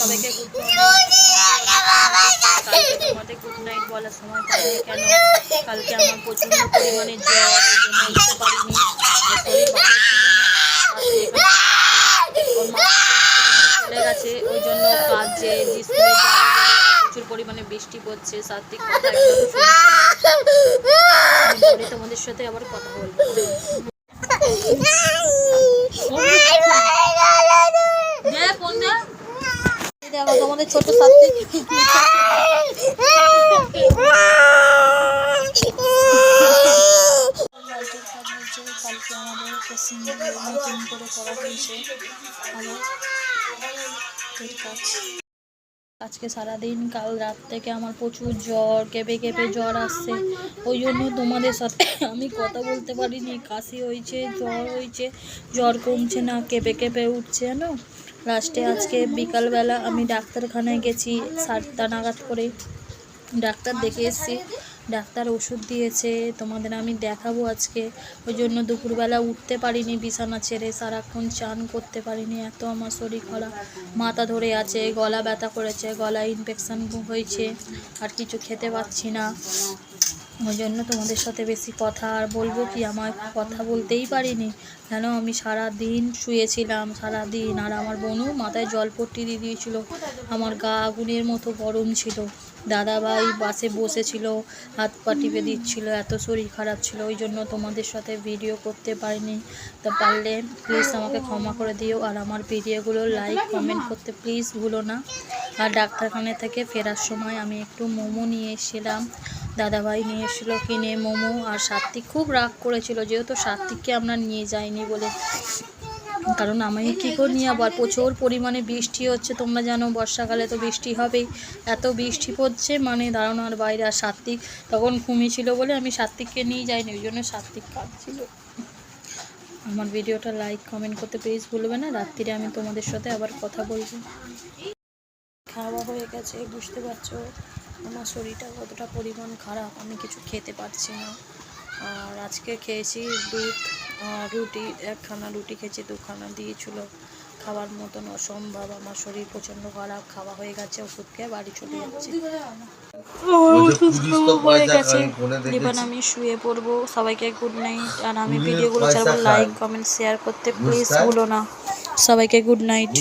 সবাইকে তোমাদের good night বলার সময় পাইনি কেন, কালকে আমার প্রচণ্ড পরিমাণে জ্বর, ওই জন্য উঠতে পারিনি। শরীর ভালো ছিল না, ওর মা চলে গেছে, ওই জন্য কাজে স্কুলে যাবে বলে প্রচুর পরিমাণে বৃষ্টি পড়ছে। সাত্বিক কথা একদম পরে তোমাদের সাথে আবার কথা বলবো। দেখো তোমাদের ছোট সাত্বিক কালকে আমাদের নতুন করে করা হয়েছে আজকে সারাদিন, কাল রাত থেকে আমার প্রচুর জ্বর, কেঁপে কেঁপে জ্বর আসছে, ওই জন্য তোমাদের সাথে আমি কথা বলতে পারিনি। কাশি হয়েছে, জ্বর হয়েছে, জ্বর কমছে না, কেঁপে কেঁপে উঠছে না। লাস্টে আজকে বিকালবেলা আমি ডাক্তারখানায় গেছি 7টা নাগাদ করে, ডাক্তার দেখে এসেছি, ডাক্তার ওষুধ দিয়েছে, তোমাদের আমি দেখাবো আজকে। ওই জন্য দুপুরবেলা উঠতে পারিনি বিছানা ছেড়ে, সারাক্ষণ চান করতে পারিনি, এত আমার শরীর খারাপ, মাথা ধরে আছে, গলা ব্যথা করেছে, গলায় ইনফেকশান হয়েছে, আর কিছু খেতে পাচ্ছি না। ওই জন্য তোমাদের সাথে বেশি কথা আর বলবো কি, আমার কথা বলতেই পারিনি কেন, আমি সারা দিন শুয়েছিলাম সারাদিন, আর আমার বোনও মাথায় জলপট্টি দিয়ে দিয়েছিল, আমার গা আগুনের মতো গরম ছিল, দাদাভাই বাসে বসেছিল, হাত পা টিপে দিচ্ছিল, এত শরীর খারাপ ছিল, ওই জন্য তোমাদের সাথে ভিডিও করতে পারিনি। তো পারলে প্লিজ আমাকে ক্ষমা করে দিও, আর আমার ভিডিওগুলো লাইক কমেন্ট করতে প্লিজ ভুলো না। আর ডাক্তারখানা থেকে ফেরার সময় আমি একটু মোমো নিয়ে এসেছিলাম, দাদাভাই নিয়ে এসেছিলো কিনে মোমো, আর সাত্বিক খুব রাগ করেছিল যেহেতু সাত্বিককে আমরা নিয়ে যাইনি বলে, কারণ আমি কী করে নিয়ে আবার, প্রচুর পরিমাণে বৃষ্টি হচ্ছে, তোমরা জানো বর্ষাকালে তো বৃষ্টি হবেই, এত বৃষ্টি পড়ছে মানে ধারণার বাইরে। আর সাত্বিক তখন ঘুমিয়েছিল বলে আমি সাত্বিককে নিয়ে যাইনি, ওই জন্য সাত্বিক কাঁদছিল। আমার ভিডিওটা লাইক কমেন্ট করতে প্লিজ ভুলবে না, রাত্রিরে আমি তোমাদের সাথে আবার কথা বলবো। খাওয়া হয়ে গেছে, বুঝতে পারছো আমার শরীরটা কতটা পরিমাণ খারাপ, আমি কিছু খেতে পারছি না। আর আজকে খেয়েছি দুধ আর রুটি, একখানা রুটি খেয়েছি, 2খানা দিয়েছিল, খাওয়ার মতন অসম্ভব, আমার শরীর প্রচণ্ড খারাপ। খাওয়া হয়ে গেছে, ওষুধ খেয়ে বাড়ি চলে যাচ্ছি, হয়ে গেছে। এবার আমি শুয়ে পড়বো। সবাইকে গুড নাইট, আর আমি ভিডিওগুলো ছাড়বো, লাইক কমেন্ট শেয়ার করতে প্লিজ ভুলো না। সবাইকে গুড নাইট।